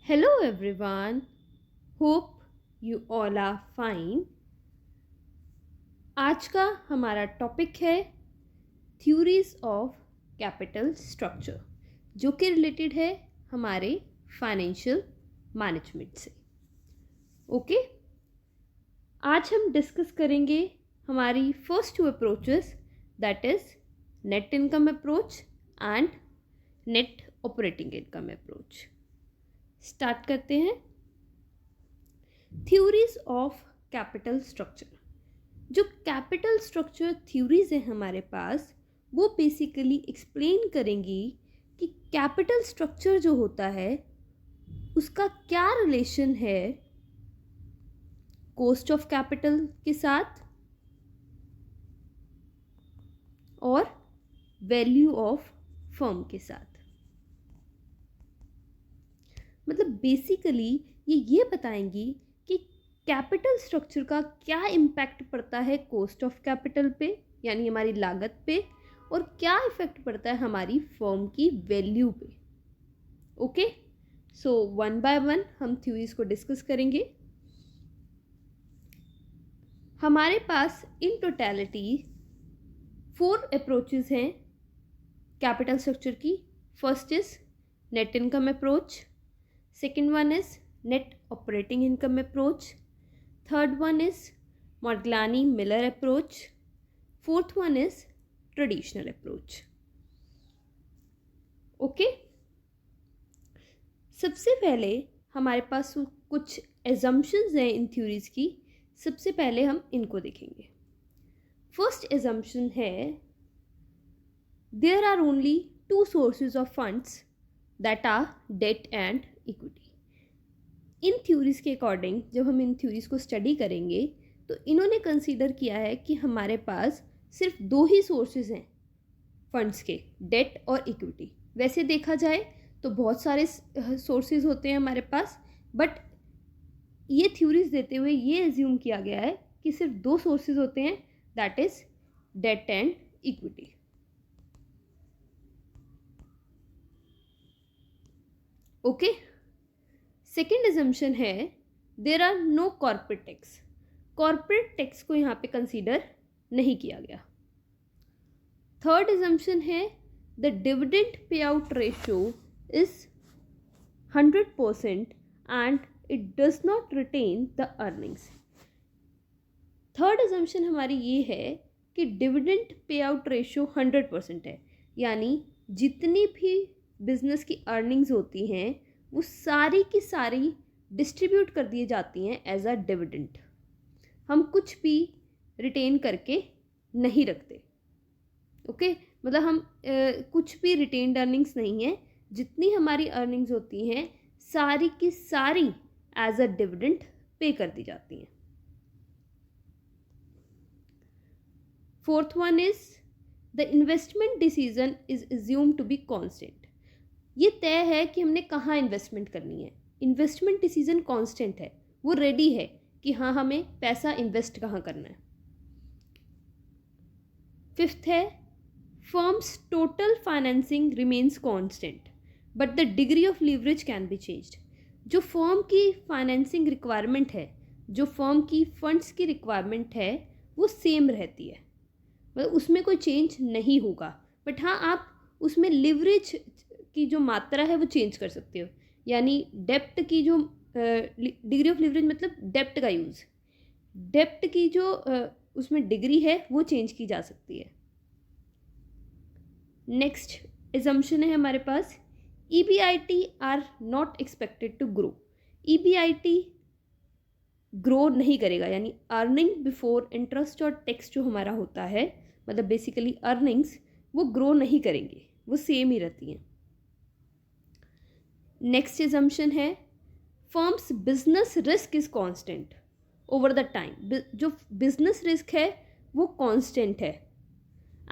Hello everyone. Hope you all are fine. आज का हमारा टॉपिक है थ्योरीज ऑफ कैपिटल स्ट्रक्चर, जो कि रिलेटेड है हमारे फाइनेंशियल मैनेजमेंट से। ओके, आज हम डिस्कस करेंगे हमारी first two approaches, that is net income approach and net operating income approach. Start करते हैं। Theories of capital structure. जो कैपिटल स्ट्रक्चर थ्योरीज है हमारे पास, वो बेसिकली एक्सप्लेन करेंगी कि कैपिटल स्ट्रक्चर जो होता है उसका क्या रिलेशन है कॉस्ट ऑफ कैपिटल के साथ और वैल्यू ऑफ फर्म के साथ। मतलब बेसिकली ये बताएंगी कि कैपिटल स्ट्रक्चर का क्या इम्पैक्ट पड़ता है कॉस्ट ऑफ कैपिटल पे, यानी हमारी लागत पे, और क्या इफेक्ट पड़ता है हमारी फर्म की वैल्यू पे। Okay, so one by one हम थ्योरीज को डिस्कस करेंगे। हमारे पास इन टोटलिटी 4 अप्रोचेस हैं कैपिटल स्ट्रक्चर की। First is net income approach, second one is net operating income approach, third one is Modigliani Miller approach, fourth one is traditional approach. Okay, सबसे पहले हमारे पास कुछ assumptions हैं इन theories की। सबसे पहले हम इनको देखेंगे। फर्स्ट assumption है there are only 2 sources of funds that are debt and equity. In theories के अकॉर्डिंग जब हम इन थ्योरीज को स्टडी करेंगे तो इन्होंने कंसीडर किया है कि हमारे पास सिर्फ 2 ही सोर्सेज हैं फंड्स के, डेट और इक्विटी। वैसे देखा जाए तो बहुत सारे सोर्सेज होते हैं हमारे पास, बट ये थ्योरीज देते हुए ये एज्यूम किया गया है कि सिर्फ 2 सोर्सेज होते हैं, that is debt and equity. Okay, second assumption है there are no corporate tax. Corporate tax को यहाँ पे कंसीडर नहीं किया गया। थर्ड एजम्पशन है the dividend payout ratio is 100% and it does not retain the earnings. Third assumption हमारी ये है कि डिविडेंड पे आउट रेशियो 100% है, यानी जितनी भी बिजनेस की अर्निंग्स होती हैं वो सारी की सारी डिस्ट्रीब्यूट कर दी जाती हैं एज अ डिविडेंड। हम कुछ भी रिटेन करके नहीं रखते। ओके, मतलब हम कुछ भी रिटेन्ड अर्निंग्स नहीं है, जितनी हमारी अर्निंग्स होती हैं सारी की सारी एज अ डिविडेंड पे कर दी जाती हैं। Fourth one is the investment decision is assumed to be constant. ये तय है कि हमने कहाँ इन्वेस्टमेंट करनी है। इन्वेस्टमेंट डिसीजन कांस्टेंट है, वो रेडी है कि हाँ हमें पैसा इन्वेस्ट कहाँ करना है। फिफ्थ है firms total financing remains constant but the degree of leverage can be changed. जो फर्म की फाइनेंसिंग रिक्वायरमेंट है, जो फर्म की फंड्स की रिक्वायरमेंट है, वो सेम रहती है, मतलब उसमें कोई चेंज नहीं होगा। बट हाँ, आप उसमें लिवरेज की जो मात्रा है वो चेंज कर सकते हो, यानी डेप्ट की जो डिग्री ऑफ लिवरेज मतलब डेप्ट का यूज़, डेप्ट की जो उसमें डिग्री है वो चेंज की जा सकती है। नेक्स्ट एजम्पशन है हमारे पास EBIT are not expected to grow. EBIT grow नहीं करेगा, यानी अर्निंग बिफोर इंटरेस्ट और टैक्स जो हमारा होता है, मतलब बेसिकली अर्निंग्स वो ग्रो नहीं करेंगे, वो सेम ही रहती हैं। नेक्स्ट एजम्पशन है firm's business risk is constant over the time. जो बिजनेस रिस्क है वो कांस्टेंट है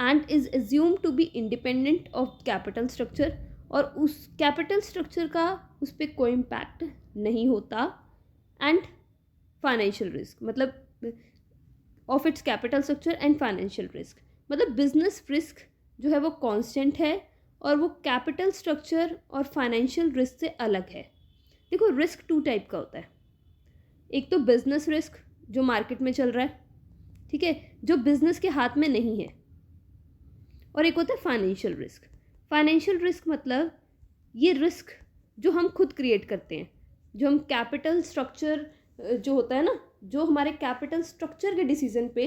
and is assume to be independent of capital structure, और उस कैपिटल स्ट्रक्चर का उस पर कोई इम्पैक्ट नहीं होता। एंड फाइनेंशियल रिस्क मतलब of its capital structure and financial risk, मतलब बिजनेस रिस्क जो है वो कांस्टेंट है और वो कैपिटल स्ट्रक्चर और फाइनेंशियल रिस्क से अलग है। देखो रिस्क 2 टाइप का होता है, एक तो बिजनेस रिस्क जो मार्केट में चल रहा है, ठीक है, जो बिजनेस के हाथ में नहीं है, और एक होता है फाइनेंशियल रिस्क। फाइनेंशियल रिस्क मतलब ये रिस्क जो हम खुद क्रिएट करते हैं, जो हम कैपिटल स्ट्रक्चर जो होता है ना, जो हमारे कैपिटल स्ट्रक्चर के डिसीजन पे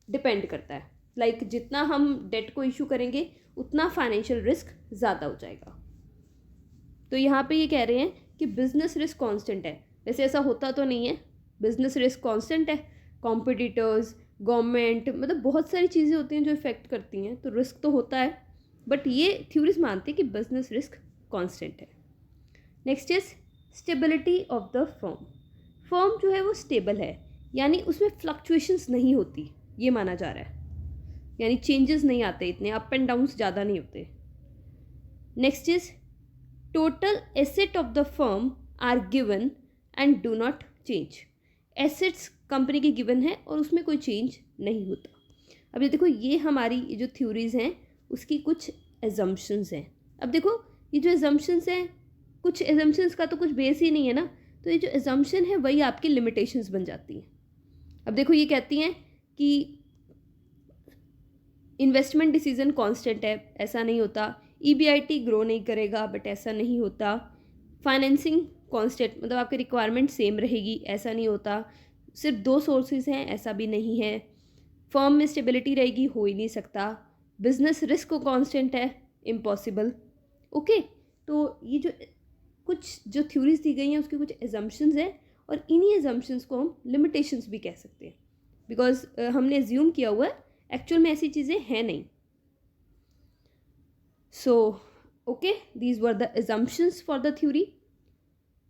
डिपेंड करता है। लाइक जितना हम डेट को इशू करेंगे उतना फाइनेंशियल रिस्क ज़्यादा हो जाएगा। तो यहाँ पे ये कह रहे हैं कि बिजनेस रिस्क कांस्टेंट है। वैसे ऐसा होता तो नहीं है, बिजनेस रिस्क कांस्टेंट है, कॉम्पिटिटर्स, गवर्नमेंट, मतलब बहुत सारी चीज़ें होती हैं जो इफेक्ट करती हैं, तो रिस्क तो होता है, बट ये थ्योरीज मानती है कि बिजनेस रिस्क कांस्टेंट है। Next is stability of the firm. Firm जो है वो स्टेबल है, यानी उसमें फ्लक्चुएशंस नहीं होती, ये माना जा रहा है, यानी चेंजेस नहीं आते, इतने अप एंड डाउन्स ज़्यादा नहीं होते। Next is total asset of the firm are given and do not change. Assets company की गिवन है और उसमें कोई चेंज नहीं होता। अब ये देखो, ये हमारी जो थ्योरीज हैं उसकी कुछ एजम्पशंस हैं। अब देखो ये जो एजम्पशंस हैं, कुछ एजम्पशंस का तो कुछ बेस ही नहीं है ना, तो ये जो एजम्पशन है वही आपकी लिमिटेशंस बन जाती हैं। अब देखो ये कहती हैं कि इन्वेस्टमेंट डिसीजन कांस्टेंट है, ऐसा नहीं होता। ईबीआईटी ग्रो नहीं करेगा, बट ऐसा नहीं होता। फाइनेंसिंग कांस्टेंट मतलब आपकी रिक्वायरमेंट सेम रहेगी, ऐसा नहीं होता। सिर्फ 2 सोर्सेज हैं, ऐसा भी नहीं है। फर्म में स्टेबिलिटी रहेगी, हो ही नहीं सकता। बिजनेस रिस्क कांस्टेंट है, इम्पॉसिबल। ओके, तो ये जो कुछ जो थ्योरीज दी गई हैं उसकी कुछ एजम्पशंस हैं, और इन्हीं एजम्पशंस को हम लिमिटेशंस भी कह सकते हैं, बिकॉज हमने एज्यूम किया हुआ है, एक्चुअल में ऐसी चीज़ें हैं नहीं। So okay, these were the assumptions for the theory.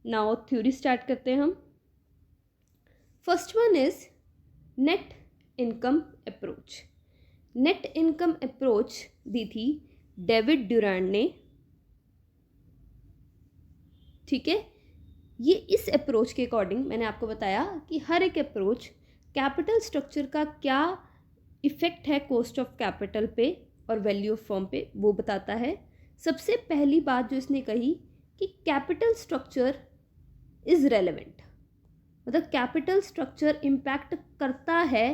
Now theory start करते हैं हम। First one is net income approach. Net income approach दी थी डेविड ड्यूरांड ने, ठीक है। ये इस अप्रोच के अकॉर्डिंग मैंने आपको बताया कि हर एक अप्रोच कैपिटल स्ट्रक्चर का क्या इफेक्ट है कॉस्ट ऑफ कैपिटल पे और वैल्यू ऑफ फर्म पे, वो बताता है। सबसे पहली बात जो इसने कही कि कैपिटल स्ट्रक्चर इज़ रेलेवेंट, मतलब कैपिटल स्ट्रक्चर इम्पैक्ट करता है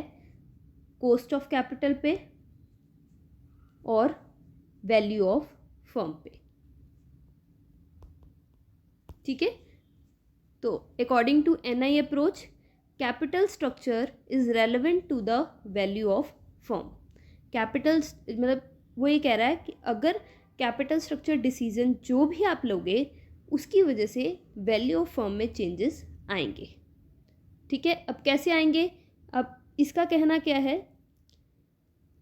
कॉस्ट ऑफ कैपिटल पे और वैल्यू ऑफ फर्म पे, ठीक है। तो according to NI approach, capital structure is relevant to the value of firm. Capital मतलब वो ये कह रहा है कि अगर कैपिटल स्ट्रक्चर डिसीजन जो भी आप लोगे उसकी वजह से वैल्यू ऑफ फर्म में चेंजेस आएंगे, ठीक है। अब कैसे आएंगे, अब इसका कहना क्या है,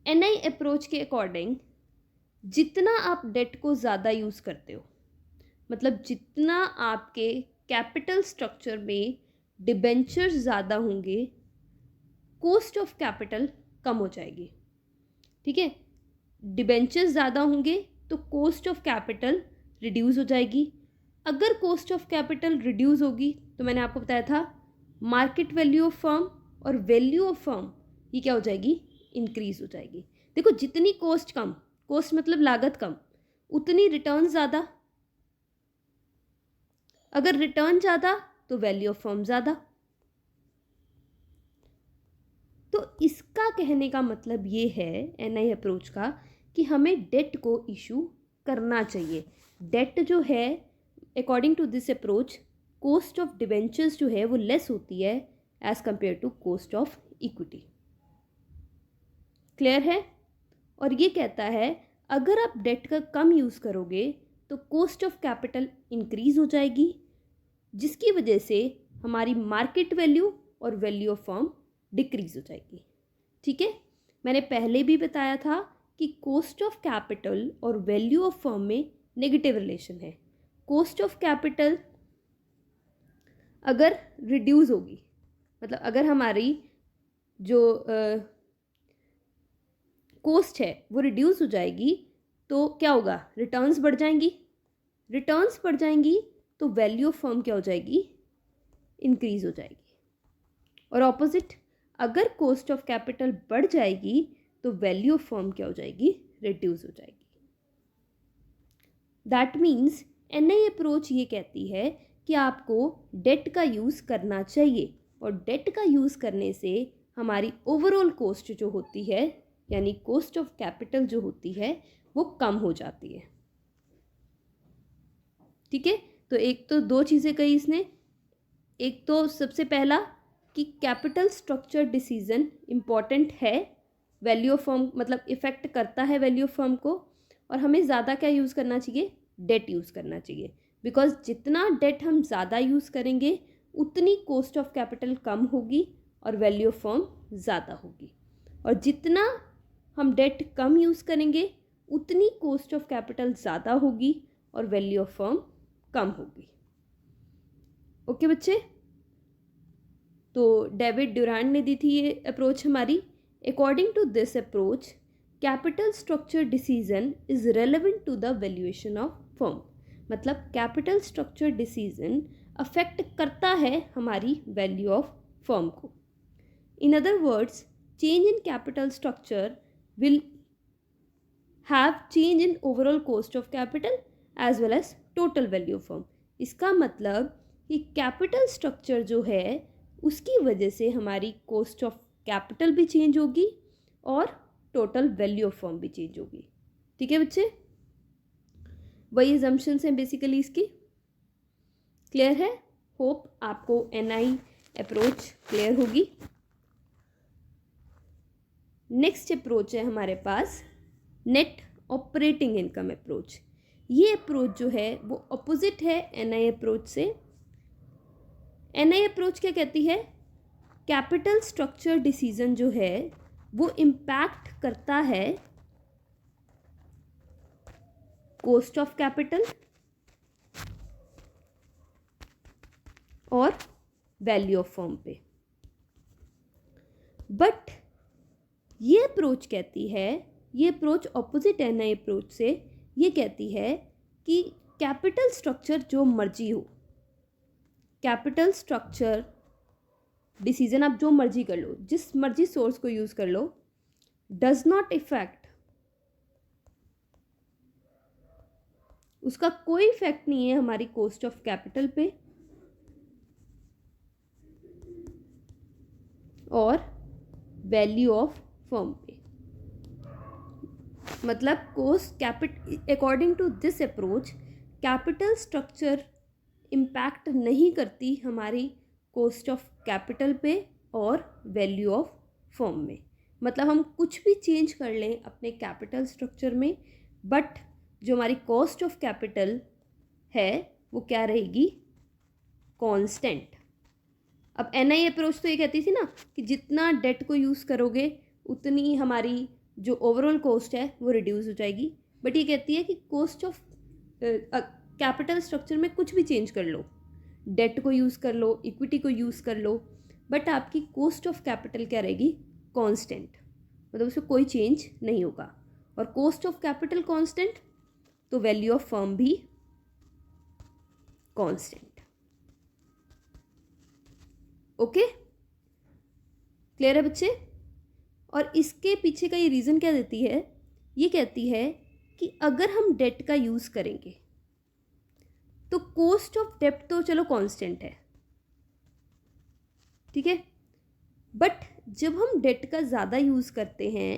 एनआई अप्रोच के अकॉर्डिंग जितना आप डेट को ज़्यादा यूज़ करते हो, मतलब जितना आपके कैपिटल स्ट्रक्चर में डिबेंचर्स ज़्यादा होंगे, कॉस्ट ऑफ कैपिटल कम हो जाएगी, ठीक है। डिबेंचर्स ज़्यादा होंगे तो कॉस्ट ऑफ कैपिटल रिड्यूस हो जाएगी। अगर कॉस्ट ऑफ कैपिटल रिड्यूस होगी तो मैंने आपको बताया था मार्केट वैल्यू ऑफ फर्म और वैल्यू ऑफ फर्म ये क्या हो जाएगी, इंक्रीज हो जाएगी। देखो जितनी कॉस्ट कम, कॉस्ट मतलब लागत कम, उतनी रिटर्न ज़्यादा। अगर रिटर्न ज़्यादा तो वैल्यू ऑफ फर्म ज़्यादा। तो इसका कहने का मतलब ये है एनआई अप्रोच का कि हमें डेट को इशू करना चाहिए। डेट जो है according to this approach, cost of debentures जो है वो लेस होती है as compare to cost of equity. Clear है। और ये कहता है अगर आप डेट का कम यूज़ करोगे तो कॉस्ट ऑफ कैपिटल इंक्रीज हो जाएगी, जिसकी वजह से हमारी मार्केट वैल्यू और वैल्यू ऑफ फर्म डिक्रीज हो जाएगी, ठीक है। मैंने पहले भी बताया था कि कॉस्ट ऑफ कैपिटल और वैल्यू ऑफ फर्म में नेगेटिव रिलेशन है। कॉस्ट ऑफ कैपिटल अगर रिड्यूस होगी, मतलब अगर हमारी जो कॉस्ट है वो रिड्यूस हो जाएगी तो क्या होगा, रिटर्न्स बढ़ जाएंगी। रिटर्न्स बढ़ जाएंगी तो वैल्यू ऑफ फर्म क्या हो जाएगी, इंक्रीज हो जाएगी। और ऑपोजिट, अगर कॉस्ट ऑफ कैपिटल बढ़ जाएगी तो वैल्यू ऑफ फर्म क्या हो जाएगी, रिड्यूस हो जाएगी। दैट मीन्स एनआई अप्रोच ये कहती है कि आपको डेट का यूज़ करना चाहिए, और डेट का यूज़ करने से हमारी ओवरऑल कॉस्ट जो होती है, यानी कॉस्ट ऑफ कैपिटल जो होती है, वो कम हो जाती है। ठीक है, तो एक तो दो चीज़ें कही इसने। एक तो सबसे पहला कि कैपिटल स्ट्रक्चर डिसीजन इम्पॉर्टेंट है, वैल्यू ऑफ फर्म मतलब इफ़ेक्ट करता है वैल्यू ऑफ फर्म को, और हमें ज़्यादा क्या यूज़ करना चाहिए, डेट यूज़ करना चाहिए। बिकॉज जितना डेट हम ज़्यादा यूज़ करेंगे उतनी कॉस्ट ऑफ कैपिटल कम होगी और वैल्यू ऑफ फर्म ज़्यादा होगी, और जितना हम डेट कम यूज़ करेंगे उतनी कॉस्ट ऑफ कैपिटल ज़्यादा होगी और वैल्यू ऑफ फर्म कम होगी। ओके बच्चे, तो डेविड ड्यूरांड ने दी थी ये अप्रोच हमारी। According to this approach capital structure decision is relevant to the valuation of firm. मतलब कैपिटल स्ट्रक्चर डिसीजन अफेक्ट करता है हमारी वैल्यू ऑफ फर्म को। In other words, change in capital structure will have change in overall cost of capital as well as total value of firm. इसका मतलब कि capital structure जो है उसकी वजह से हमारी कॉस्ट ऑफ कैपिटल भी चेंज होगी और टोटल वैल्यू ऑफ फर्म भी चेंज होगी। ठीक है बच्चे, वही अजम्पशंस हैं बेसिकली इसकी। क्लियर है? होप आपको एनआई अप्रोच क्लियर होगी। नेक्स्ट अप्रोच है हमारे पास नेट ऑपरेटिंग इनकम अप्रोच। ये अप्रोच जो है वो अपोजिट है एनआई अप्रोच से। एनआई अप्रोच क्या कहती है, कैपिटल स्ट्रक्चर डिसीजन जो है वो इम्पैक्ट करता है कॉस्ट ऑफ कैपिटल और वैल्यू ऑफ फर्म पे। बट ये अप्रोच कहती है, ये अप्रोच ऑपोजिट एनआई अप्रोच से ये कहती है कि कैपिटल स्ट्रक्चर जो मर्जी हो, कैपिटल स्ट्रक्चर डिसीजन आप जो मर्जी कर लो, जिस मर्जी सोर्स को यूज़ कर लो, डज नॉट इफेक्ट, उसका कोई इफेक्ट नहीं है हमारी कॉस्ट ऑफ कैपिटल पे और वैल्यू ऑफ फर्म पे। मतलब cost capital according to this approach capital structure impact नहीं करती हमारी कॉस्ट ऑफ कैपिटल पे और वैल्यू ऑफ फर्म में। मतलब हम कुछ भी चेंज कर लें अपने कैपिटल स्ट्रक्चर में, बट जो हमारी कॉस्ट ऑफ कैपिटल है वो क्या रहेगी, कांस्टेंट। अब एनआई अप्रोच तो ये कहती थी ना कि जितना डेट को यूज़ करोगे उतनी हमारी जो ओवरऑल कॉस्ट है वो रिड्यूस हो जाएगी। बट ये कहती है कि कॉस्ट ऑफ कैपिटल स्ट्रक्चर में कुछ भी चेंज कर लो, डेट को यूज़ कर लो, इक्विटी को यूज़ कर लो, बट आपकी कॉस्ट ऑफ कैपिटल क्या रहेगी, कांस्टेंट। मतलब उसमें कोई चेंज नहीं होगा। और कॉस्ट ऑफ कैपिटल कांस्टेंट तो वैल्यू ऑफ फर्म भी कांस्टेंट। ओके, क्लियर है बच्चे? और इसके पीछे का ये रीज़न क्या देती है, ये कहती है कि अगर हम डेट का यूज़ करेंगे तो कॉस्ट ऑफ डेट तो चलो कांस्टेंट है, ठीक है, बट जब हम डेट का ज़्यादा यूज़ करते हैं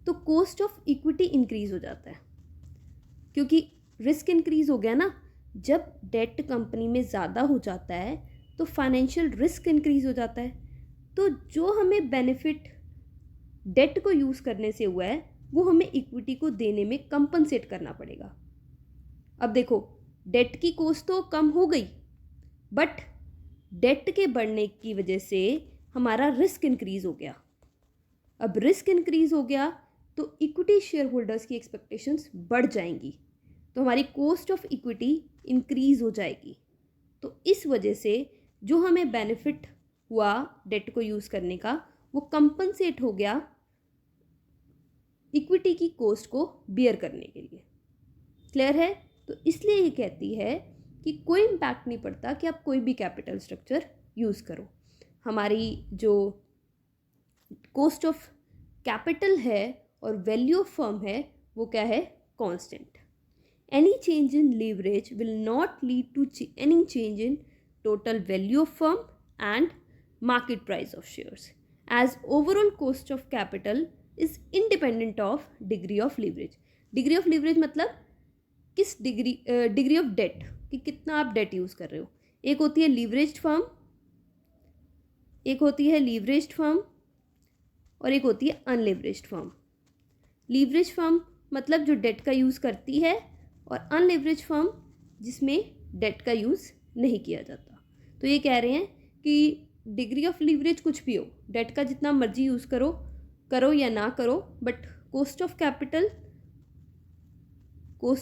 तो कॉस्ट ऑफ इक्विटी इंक्रीज़ हो जाता है, क्योंकि रिस्क इंक्रीज़ हो गया ना। जब डेट कंपनी में ज़्यादा हो जाता है तो फाइनेंशियल रिस्क इंक्रीज़ हो जाता है। तो जो हमें बेनिफिट डेट को यूज़ करने से हुआ है वो हमें इक्विटी को देने में कंपनसेट करना पड़ेगा। अब देखो, डेट की कॉस्ट तो कम हो गई, बट डेट के बढ़ने की वजह से हमारा रिस्क इंक्रीज़ हो गया। अब रिस्क इंक्रीज़ हो गया तो इक्विटी शेयर होल्डर्स की एक्सपेक्टेशंस बढ़ जाएंगी, तो हमारी कॉस्ट ऑफ इक्विटी इंक्रीज़ हो जाएगी। तो इस वजह से जो हमें बेनिफिट हुआ डेट को यूज़ करने का वो कंपनसेट हो गया इक्विटी की कॉस्ट को बियर करने के लिए। क्लियर है? तो इसलिए ये कहती है कि कोई इम्पैक्ट नहीं पड़ता कि आप कोई भी कैपिटल स्ट्रक्चर यूज़ करो, हमारी जो कॉस्ट ऑफ कैपिटल है और वैल्यू ऑफ फर्म है वो क्या है, constant. Any change in leverage will not lead to any change in total value of firm and market price of shares, as overall cost of capital is independent of degree of leverage. Degree of leverage मतलब किस degree of date, कि कितना आप date use कर रहे हो. एक होती है लीवरेज्ड फर्म, एक होती है लीवरेज्ड फर्म और एक होती है अनलीवरेज्ड फर्म. लीवरेज फर्म मतलब जो डेट का यूज़ करती है और अनलीवरेज फर्म जिसमें डेट का यूज़ नहीं किया जाता. तो ये कह रहे हैं कि डिग्री ऑफ लीवरेज कुछ भी हो, डेट का जितना मर्जी यूज़ करो या ना करो, बट कॉस्ट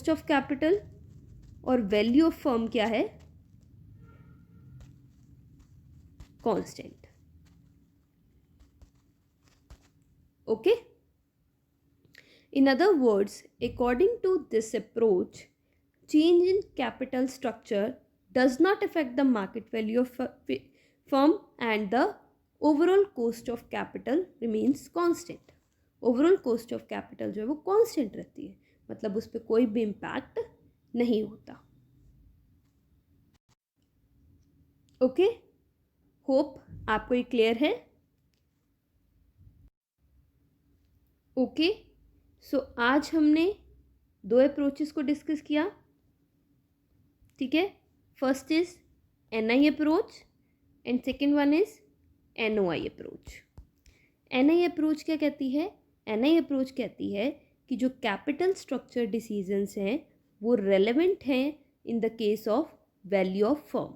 ऑफ कैपिटल और वैल्यू ऑफ फर्म क्या है, constant. Okay. In other words, according to this approach, change in capital structure does not affect the market value of firm and the overall cost of capital remains constant. Overall cost of capital जो है वो constant रहती है, मतलब उस पर कोई भी impact नहीं होता. ओके, होप आपको ये क्लियर है. ओके, सो आज हमने 2 अप्रोचेस को डिस्कस किया. ठीक है, first is NI approach and second one is NOI approach. NI approach क्या कहती है? NI अप्रोच कहती है कि जो कैपिटल स्ट्रक्चर डिसीजंस हैं वो रेलेवेंट हैं in the case of value of firm.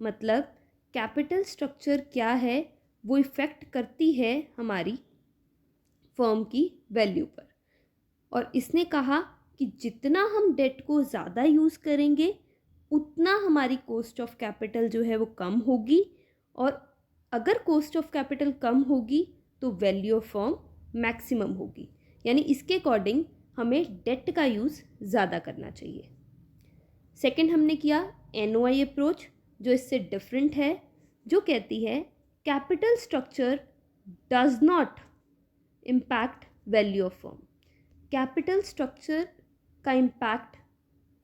मतलब कैपिटल स्ट्रक्चर क्या है वो इफ़ेक्ट करती है हमारी फर्म की वैल्यू पर. और इसने कहा कि जितना हम डेट को ज़्यादा यूज़ करेंगे उतना हमारी कॉस्ट ऑफ कैपिटल जो है वो कम होगी, और अगर कॉस्ट ऑफ कैपिटल कम होगी तो वैल्यू ऑफ फर्म मैक्सिमम होगी. यानी इसके अकॉर्डिंग हमें डेट का यूज़ ज़्यादा करना चाहिए. सेकंड हमने किया NOI अप्रोच जो इससे डिफरेंट है, जो कहती है capital structure does not impact value of firm. Capital structure का इम्पैक्ट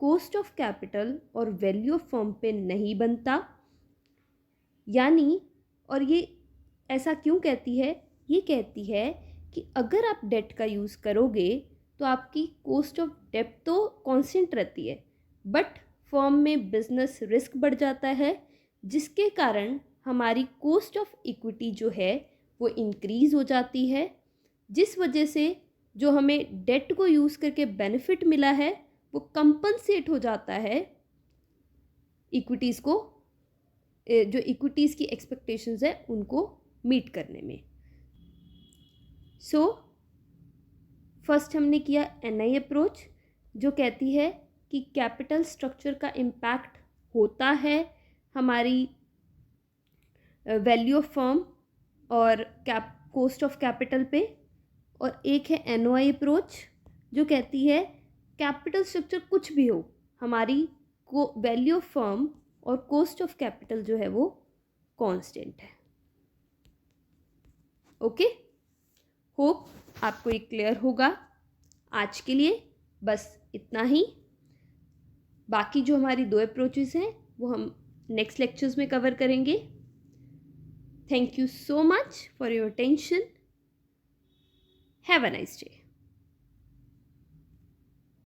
कॉस्ट ऑफ कैपिटल और वैल्यू ऑफ फर्म पे नहीं बनता. यानी, और ये ऐसा क्यों कहती है? ये कहती है कि अगर आप डेट का यूज़ करोगे तो आपकी कॉस्ट ऑफ डेट तो कांस्टेंट रहती है, बट फर्म में बिजनेस रिस्क बढ़ जाता है, जिसके कारण हमारी कॉस्ट ऑफ इक्विटी जो है वो इंक्रीज़ हो जाती है, जिस वजह से जो हमें डेट को यूज़ करके बेनिफिट मिला है वो कंपनसेट हो जाता है इक्विटीज़ को, जो इक्विटीज़ की एक्सपेक्टेशंस है उनको मीट करने में. सो फर्स्ट हमने किया NI अप्रोच जो कहती है कि कैपिटल स्ट्रक्चर का इम्पैक्ट होता है हमारी वैल्यू ऑफ फर्म और कॉस्ट ऑफ कैपिटल पे. और एक है NOI अप्रोच जो कहती है कैपिटल स्ट्रक्चर कुछ भी हो, हमारी वैल्यू ऑफ फर्म और कॉस्ट ऑफ कैपिटल जो है वो कांस्टेंट है. ओके, होप आपको ये क्लियर होगा. आज के लिए बस इतना ही. बाकी जो हमारी 2 अप्रोचेस हैं वो हम नेक्स्ट लेक्चर्स में कवर करेंगे. Thank you so much for your attention. Have a nice day.